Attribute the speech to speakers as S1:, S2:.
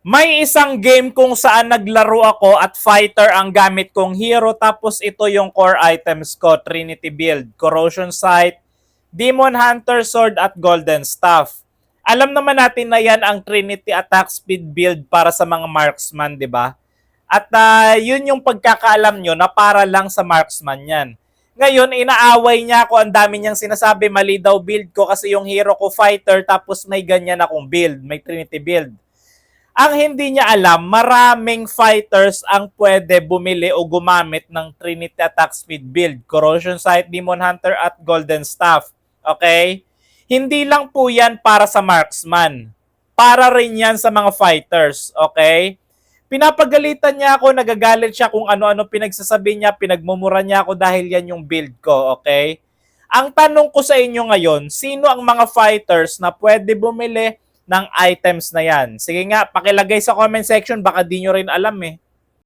S1: May isang game kung saan naglaro ako at fighter ang gamit kong hero tapos ito yung core items ko, Trinity Build, Corrosion Sight, Demon Hunter Sword at Golden Staff. Alam naman natin na yan ang Trinity Attack Speed build para sa mga marksman, di ba? At yun yung pagkakaalam nyo na para lang sa marksman yan. Ngayon, inaaway niya ako, ang dami niyang sinasabi, mali daw build ko kasi yung hero ko fighter tapos may ganyan akong build, may Trinity build. Ang hindi niya alam, maraming fighters ang pwede bumili o gumamit ng Trinity Attack Speed build, Corrosion Sight, Demon Hunter at Golden Staff. Okay? Hindi lang po yan para sa marksman. Para rin yan sa mga fighters. Okay? Pinapagalitan niya ako, nagagalit siya kung ano-ano pinagsasabi niya, pinagmumura niya ako dahil yan yung build ko. Okay? Ang tanong ko sa inyo ngayon, sino ang mga fighters na pwede bumili ng items na yan? Sige nga, pakilagay sa comment section, baka di nyo rin alam eh.